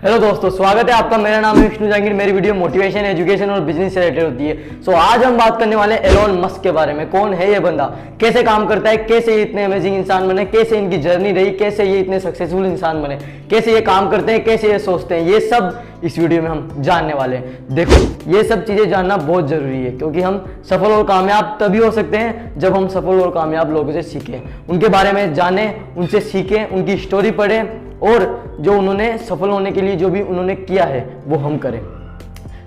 Hello दोस्तों, स्वागत है आपका। मेरा नाम है विष्णु जहांगीर। मेरी वीडियो मोटिवेशन, एजुकेशन और बिजनेस से रिलेटेड होती है। सो आज हम बात करने वाले हैं एलोन मस्क के बारे में। कौन है ये बंदा, कैसे काम करता है, कैसे ये इतने अमेजिंग इंसान बने, कैसे इनकी जर्नी रही, कैसे ये इतने सक्सेसफुल इंसान बने, कैसे ये काम करते हैं, कैसे ये सोचते हैं, ये सब इस वीडियो में हम जानने वाले हैं। देखो, ये सब चीज़ें जानना बहुत ज़रूरी है क्योंकि हम सफल और कामयाब तभी हो सकते हैं जब हम सफल और कामयाब लोगों से सीखें, उनके बारे में जानें, उनसे सीखें, उनकी स्टोरी पढ़ें और जो उन्होंने सफल होने के लिए जो भी उन्होंने किया है वो हम करें।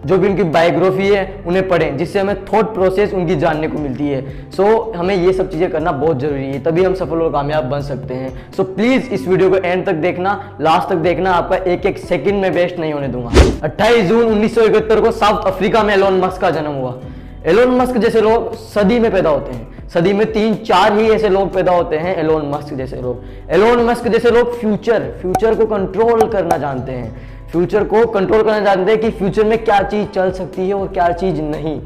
जो भी उनकी बायोग्राफी है उन्हें पढ़ें, जिससे हमें थॉट प्रोसेस उनकी जानने को मिलती है। सो हमें ये सब चीज़ें करना बहुत ज़रूरी है, तभी हम सफल और कामयाब बन सकते हैं। सो प्लीज़ इस वीडियो को एंड तक देखना, लास्ट तक देखना। आपका एक एक सेकंड में वेस्ट नहीं होने दूंगा। 28 जून 1971 को साउथ अफ्रीका में एलोन मस्क का जन्म हुआ। एलोन मस्क जैसे लोग सदी में पैदा होते हैं, सदी में 3-4 ही ऐसे लोग पैदा होते हैं एलोन मस्क जैसे लोग। एलोन मस्क जैसे लोग फ्यूचर को कंट्रोल करना जानते हैं, फ्यूचर को कंट्रोल करना जानते हैं कि फ्यूचर में क्या चीज़ चल सकती है और क्या चीज़ नहीं।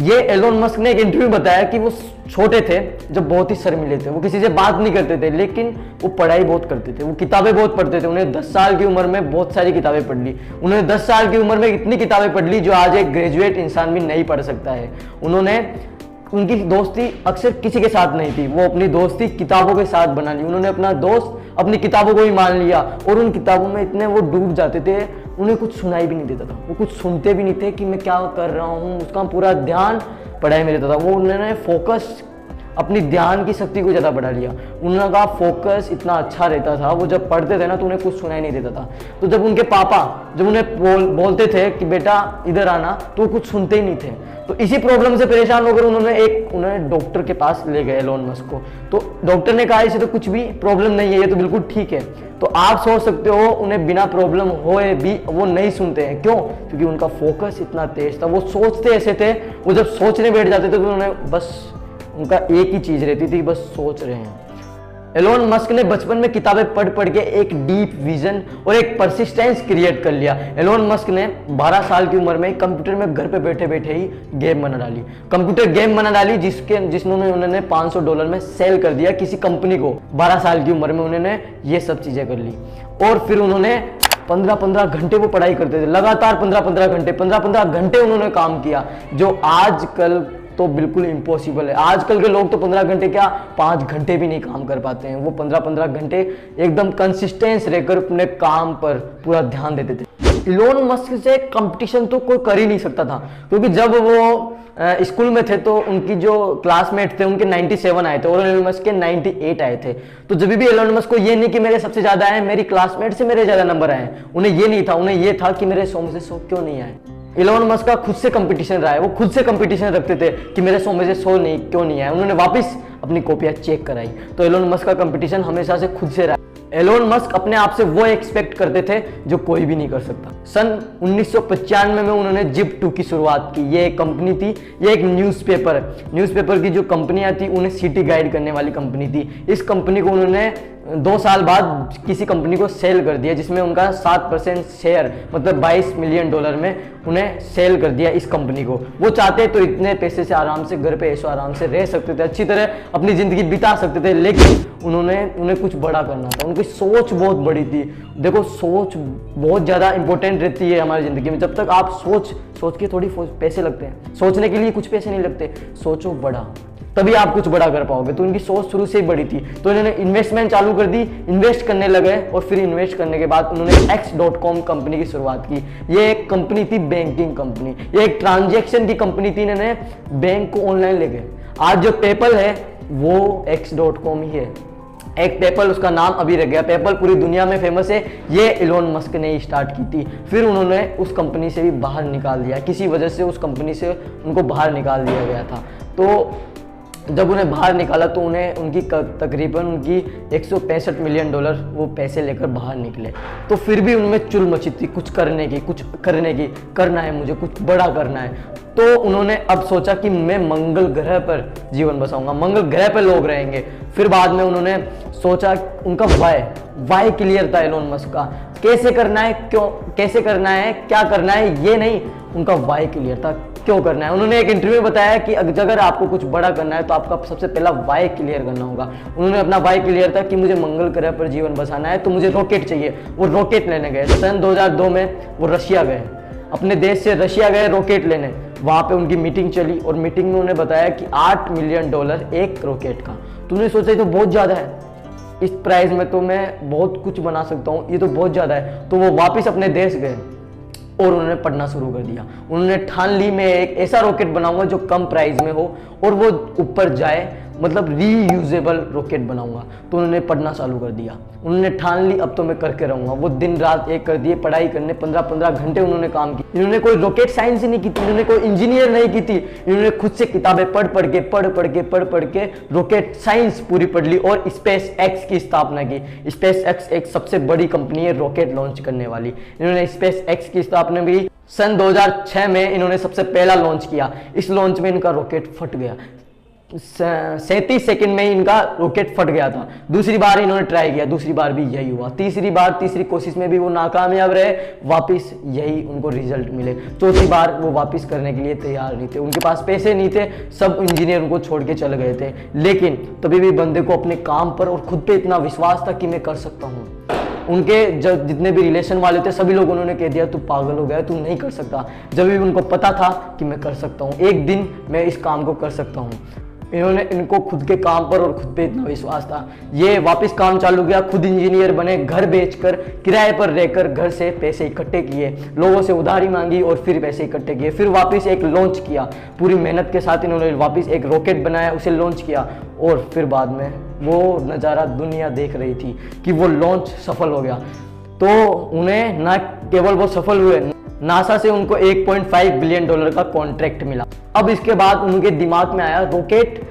ये एलोन मस्क ने एक इंटरव्यू में बताया कि वो छोटे थे जब बहुत ही शर्मीले थे, वो किसी से बात नहीं करते थे, लेकिन वो पढ़ाई बहुत करते थे, वो किताबें बहुत पढ़ते थे। उन्हें 10 साल की उम्र में बहुत सारी किताबें पढ़ ली। उन्होंने 10 साल की उम्र में इतनी किताबें पढ़ ली जो आज एक ग्रेजुएट इंसान भी नहीं पढ़ सकता है। उनकी दोस्ती अक्सर किसी के साथ नहीं थी, वो अपनी दोस्ती किताबों के साथ बना ली। उन्होंने अपना दोस्त अपनी किताबों को ही मान लिया और उन किताबों में इतने वो डूब जाते थे, उन्हें कुछ सुनाई भी नहीं देता था, वो कुछ सुनते भी नहीं थे कि मैं क्या कर रहा हूँ। उसका पूरा ध्यान पढ़ाई में रहता था। वो उन्होंने फोकस अपनी ध्यान की शक्ति को ज़्यादा बढ़ा लिया। उनका फोकस इतना अच्छा रहता था, वो जब पढ़ते थे ना तो उन्हें कुछ सुनाई नहीं देता था। तो जब उनके पापा जब उन्हें बोलते थे कि बेटा इधर आना, तो वो कुछ सुनते ही नहीं थे। तो इसी प्रॉब्लम से परेशान होकर उन्होंने डॉक्टर के पास ले गए एलोन मस्क को। तो डॉक्टर ने कहा इसे तो कुछ भी प्रॉब्लम नहीं है, ये तो बिल्कुल ठीक है। तो आप सोच सकते हो उन्हें बिना प्रॉब्लम होए भी वो नहीं सुनते हैं। क्यों? क्योंकि उनका फोकस इतना तेज था। वो सोचते ऐसे थे, वो जब सोचने बैठ जाते थे तो उन्हें बस उनका एक ही चीज रहती थी, बस सोच रहे हैं। एलोन मस्क ने बचपन में किताबें पढ़ के एक डीप विजन और एक परसिस्टेंस क्रिएट कर लिया। एलोन मस्क ने 12 साल की उम्र में कंप्यूटर में घर पे बैठे बैठे ही गेम बना डाली, कंप्यूटर गेम बना डाली, जिन्होंने उन्होंने $500 में सेल कर दिया किसी कंपनी को। 12 साल की उम्र में उन्होंने ये सब चीजें कर ली और फिर उन्होंने 15-15 घंटे वो पढ़ाई करते थे, लगातार 15-15 घंटे उन्होंने काम किया, जो आजकल तो बिल्कुल इम्पॉसिबल है। आजकल के लोग तो 15 घंटे क्या 5 घंटे भी नहीं काम कर पाते हैं। वो 15-15 घंटे एकदम कंसिस्टेंस रहकर अपने काम पर पूरा ध्यान देते थे। एलोन मस्क से कंपटीशन तो कोई कर ही नहीं सकता था, क्योंकि जब वो स्कूल में थे तो उनकी जो क्लासमेट थे उनके 97 आए थे और एलोन मस्क के 98 आए थे। तो जब भी एलोन मस्क को ये नहीं कि मेरे सबसे ज्यादा आए, मेरी क्लासमेट से मेरे ज्यादा नंबर आए, उन्हें ये नहीं था। उन्हें ये था कि मेरे 100 में से 100 क्यों नहीं आए। एलोन मस्क का खुद से कंपटीशन रहा है, वो खुद से कंपटीशन रखते थे कि मेरे 100 में से 100 नहीं क्यों नहीं आया। उन्होंने वापस अपनी कॉपियां चेक कराई। तो एलोन मस्क का कंपटीशन हमेशा से खुद से रहा। एलोन मस्क अपने आप से वो एक्सपेक्ट करते थे जो कोई भी नहीं कर सकता। सन 1995 में उन्होंने Zip2 की शुरुआत की। ये एक कंपनी थी, ये एक न्यूज़पेपर की जो कंपनियां थी उन्हें सिटी गाइड करने वाली कंपनी थी। इस कंपनी को उन्होंने 2 साल बाद किसी कंपनी को सेल कर दिया, जिसमें उनका 7% शेयर मतलब $22 मिलियन में उन्हें सेल कर दिया इस कंपनी को। वो चाहते तो इतने पैसे से आराम से घर पे ऐशो आराम से रह सकते थे, अच्छी तरह अपनी जिंदगी बिता सकते थे, लेकिन उन्हें कुछ बड़ा करना था। उनकी सोच बहुत बड़ी थी। देखो, सोच बहुत ज़्यादा इंपॉर्टेंट रहती है हमारी ज़िंदगी में। जब तक आप सोच के थोड़ी पैसे लगते हैं, सोचने के लिए कुछ पैसे नहीं लगते। सोचो बड़ा, तभी आप कुछ बड़ा कर पाओगे। तो इनकी सोच शुरू से ही बड़ी थी, तो इन्होंने इन्वेस्टमेंट चालू कर दी, इन्वेस्ट करने लगे और फिर इन्वेस्ट करने के बाद उन्होंने X.com कंपनी की शुरुआत की। ये एक कंपनी थी बैंकिंग कंपनी, ये एक ट्रांजैक्शन की कंपनी थी। इन्होंने बैंक को ऑनलाइन ले गए। आज जो पेपल है वो X.com ही है। एक पेपल उसका नाम अभी रह गया। पेपल पूरी दुनिया में फेमस है, ये एलोन मस्क ने ही स्टार्ट की थी। फिर उन्होंने उस कंपनी से भी बाहर निकाल दिया, किसी वजह से उस कंपनी से उनको बाहर निकाल दिया गया था। तो जब उन्हें बाहर निकाला तो उनकी तकरीबन $165 मिलियन वो पैसे लेकर बाहर निकले। तो फिर भी उनमें चुल मची थी कुछ करने की, करना है मुझे, कुछ बड़ा करना है। तो उन्होंने अब सोचा कि मैं मंगल ग्रह पर जीवन बसाऊंगा, मंगल ग्रह पर लोग रहेंगे। फिर बाद में उन्होंने सोचा, उनका वाई क्लियर था एलोन मस्क का, कैसे करना है, क्यों कैसे करना है, क्या करना है, ये नहीं, उनका वाई क्लियर था। क्यों करना है। उन्होंने एक इंटरव्यू में बताया कि अगर आपको कुछ बड़ा करना है तो आपका सबसे पहला वाई क्लियर करना होगा। उन्होंने अपना वाई क्लियर था कि मुझे मंगल ग्रह पर जीवन बसाना है, तो मुझे रॉकेट चाहिए। वो रॉकेट लेने गए। सन 2002 में वो रशिया गए, अपने देश से रशिया गए रॉकेट लेने। वहाँ पे उनकी मीटिंग चली और मीटिंग में उन्हें बताया कि $8 मिलियन एक रॉकेट का। तो उन्होंने सोचा तो बहुत ज़्यादा है, इस प्राइस में तो मैं बहुत कुछ बना सकता हूँ, ये तो बहुत ज़्यादा है। तो वो वापस अपने देश गए और उन्होंने पढ़ना शुरू कर दिया। उन्होंने ठान ली मैं एक ऐसा रॉकेट बनाऊंगा जो कम प्राइस में हो और वो ऊपर जाए, मतलब रीयूजेबल रॉकेट बनाऊंगा। तो उन्होंने पढ़ना चालू कर दिया। उन्होंने ठान ली अब तो मैं करके रहूंगा। वो दिन रात एक कर दिए, पढ़ाई करने 15-15 घंटे उन्होंने काम की। इन्होंने कोई रॉकेट साइंस ही नहीं की थी, इन्होंने कोई इंजीनियर नहीं की थी, इन्होंने खुद से किताबें पढ़ के रॉकेट साइंस पूरी पढ़ ली और स्पेस एक्स की स्थापना की। स्पेस एक्स एक सबसे बड़ी कंपनी है रॉकेट लॉन्च करने वाली। इन्होंने स्पेस एक्स की स्थापना भी सन 2006 में इन्होंने सबसे पहला लॉन्च किया। इस लॉन्च में इनका रॉकेट फट गया, 37 सेकंड में इनका रॉकेट फट गया था। दूसरी बार इन्होंने ट्राई किया, दूसरी बार भी यही हुआ। तीसरी कोशिश में भी वो नाकामयाब रहे, वापस यही उनको रिजल्ट मिले। चौथी बार वो वापस करने के लिए तैयार नहीं थे, उनके पास पैसे नहीं थे, सब इंजीनियर उनको छोड़ के चले गए थे। लेकिन तभी भी बंदे को अपने काम पर और खुद पे इतना विश्वास था कि मैं कर सकता हूँ। उनके जितने भी रिलेशन वाले थे सभी लोगों उन्होंने कह दिया तू पागल हो गया, तू नहीं कर सकता। जब भी उनको पता था कि मैं कर सकता हूँ, एक दिन मैं इस काम को कर सकता हूँ। इनको खुद के काम पर और खुद पे इतना विश्वास था। ये वापस काम चालू किया, खुद इंजीनियर बने, घर बेचकर किराए पर रहकर घर से पैसे इकट्ठे किए, लोगों से उधारी मांगी और फिर पैसे इकट्ठे किए। फिर वापस एक लॉन्च किया, पूरी मेहनत के साथ इन्होंने वापस एक रॉकेट बनाया, उसे लॉन्च किया और फिर बाद में वो नज़ारा दुनिया देख रही थी कि वो लॉन्च सफल हो गया। तो उन्हें न केवल वो सफल हुए, नासा से उनको $1.5 बिलियन का कॉन्ट्रैक्ट मिला। अब इसके बाद उनके दिमाग में आया रॉकेट,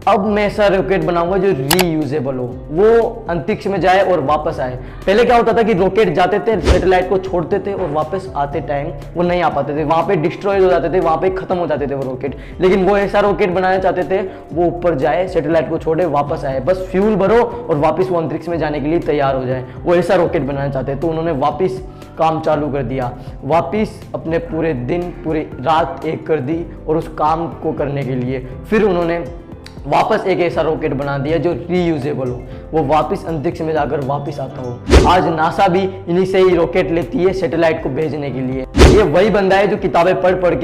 अब मैं ऐसा रॉकेट बनाऊंगा जो रीयूजेबल हो, वो अंतरिक्ष में जाए और वापस आए। पहले क्या होता था कि रॉकेट जाते थे, सैटेलाइट को छोड़ते थे और वापस आते टाइम वो नहीं आ पाते थे, वहाँ पे डिस्ट्रॉय हो जाते थे, वहाँ पे खत्म हो जाते थे वो रॉकेट। लेकिन वो ऐसा रॉकेट बनाना चाहते थे वो ऊपर जाए, सैटेलाइट को छोड़े, वापस आए, बस फ्यूल भरो और वापस वो अंतरिक्ष में जाने के लिए तैयार हो जाए। वो ऐसा रॉकेट बनाना चाहते। तो उन्होंने वापस काम चालू कर दिया, वापस अपने पूरे दिन पूरी रात एक कर दी और उस काम को करने के लिए फिर उन्होंने वापस एक ऐसा रॉकेट बना दिया जो रीयूजेबल हो, वो वापस अंतरिक्ष में जाकर वापस आता हो। आज नासा भी इन्हीं से ही रॉकेट लेती है सैटेलाइट को भेजने के लिए। ये वही बंदा है जो किताबें पढ़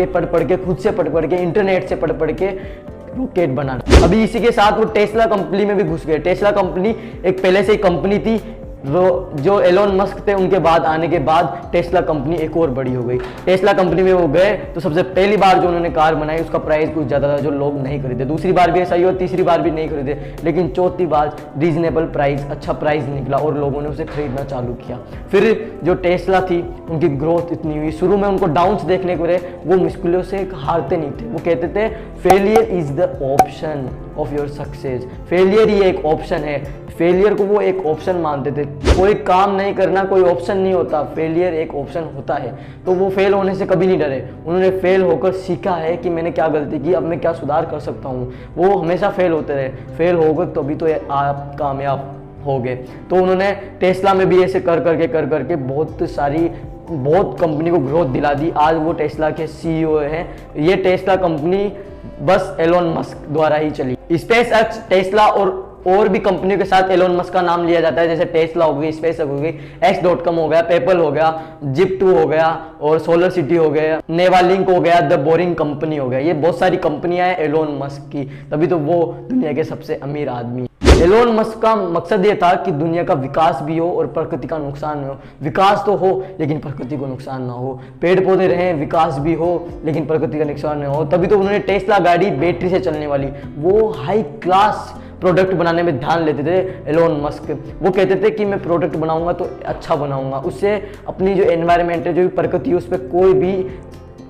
के खुद से पढ़ के इंटरनेट से पढ़ के रॉकेट बनाना। अभी इसी के साथ वो टेस्ला कंपनी में भी घुस गए। टेस्ला कंपनी एक पहले से ही कंपनी थी, जो एलोन मस्क थे उनके बाद आने के बाद टेस्ला कंपनी एक और बड़ी हो गई। टेस्ला कंपनी में वो गए तो सबसे पहली बार जो उन्होंने कार बनाई उसका प्राइस कुछ ज़्यादा था जो लोग नहीं खरीदे। दूसरी बार भी ऐसा ही हुआ, तीसरी बार भी नहीं खरीदे, लेकिन चौथी बार रीजनेबल प्राइस, अच्छा प्राइस निकला और लोगों ने उसे खरीदना चालू किया। फिर जो टेस्ला थी उनकी ग्रोथ इतनी हुई, शुरू में उनको डाउन्स देखने को रहे, वो मुश्किलों से हारते नहीं थे। वो कहते थे failure is the option of your success, failure ही एक ऑप्शन है। फेलियर को वो एक ऑप्शन मानते थे। कोई काम नहीं करना कोई ऑप्शन नहीं होता, फेलियर एक ऑप्शन होता है। तो वो फेल होने से कभी नहीं डरे, उन्होंने फेल होकर सीखा है कि मैंने क्या गलती की, अब मैं क्या सुधार कर सकता हूँ। वो हमेशा फेल होते रहे, फेल हो गए तभी तो आप कामयाब हो गए। तो उन्होंने टेस्ला में भी ऐसे कर करके बहुत कंपनी को ग्रोथ दिला दी। आज वो टेस्ला के सीईओ हैं। ये टेस्ला कंपनी बस एलोन मस्क द्वारा ही चली। स्पेस एक्स, टेस्ला और भी कंपनियों के साथ एलोन मस्क का नाम लिया जाता है, जैसे टेस्ला हो गई, स्पेस हो गई, X.com हो गया, पेपल हो गया, Zip2 हो गया और सोलर सिटी हो गया, नेवालिंक हो गया, द बोरिंग कंपनी हो गया। ये बहुत सारी कंपनियां हैं एलोन मस्क की, तभी तो वो दुनिया के सबसे अमीर आदमी। एलोन मस्क का मकसद ये था कि दुनिया का विकास भी हो और प्रकृति का नुकसान न हो। विकास तो हो लेकिन प्रकृति को नुकसान ना हो, पेड़ पौधे रहें, विकास भी हो लेकिन प्रकृति का नुकसान न हो। तभी तो उन्होंने टेस्ला गाड़ी बैटरी से चलने वाली, वो हाई क्लास प्रोडक्ट बनाने में ध्यान लेते थे एलोन मस्क। वो कहते थे कि मैं प्रोडक्ट बनाऊंगा तो अच्छा बनाऊंगा, उससे अपनी जो एनवायरनमेंट है, जो भी प्रकृति है, उस पर कोई भी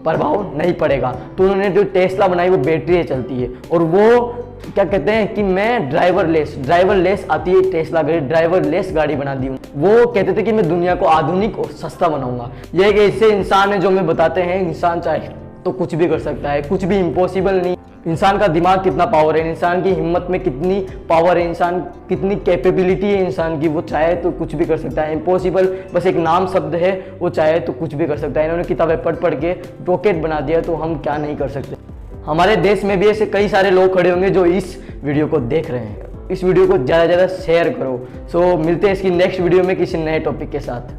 प्रभाव नहीं पड़ेगा। तो उन्होंने जो टेस्ला बनाई वो बैटरी से चलती है और वो क्या कहते हैं कि मैं ड्राइवरलेस आती है टेस्ला गाड़ी, ड्राइवरलेस गाड़ी बना दी हूँ। वो कहते थे कि मैं दुनिया को आधुनिक और सस्ता बनाऊंगा। ये एक ऐसे इंसान है जो हमें बताते हैं इंसान चाहे तो कुछ भी कर सकता है, कुछ भी इम्पॉसिबल नहीं। इंसान का दिमाग कितना पावर है, इंसान की हिम्मत में कितनी पावर है, इंसान कितनी कैपेबिलिटी है इंसान की। वो चाहे तो कुछ भी कर सकता है। इम्पॉसिबल बस एक नाम शब्द है, वो चाहे तो कुछ भी कर सकता है। इन्होंने किताबें पढ़ पढ़ के रॉकेट बना दिया, तो हम क्या नहीं कर सकते। हमारे देश में भी ऐसे कई सारे लोग खड़े होंगे जो इस वीडियो को देख रहे हैं। इस वीडियो को ज़्यादा से ज़्यादा शेयर करो। सो मिलते हैं इसकी नेक्स्ट वीडियो में किसी नए टॉपिक के साथ।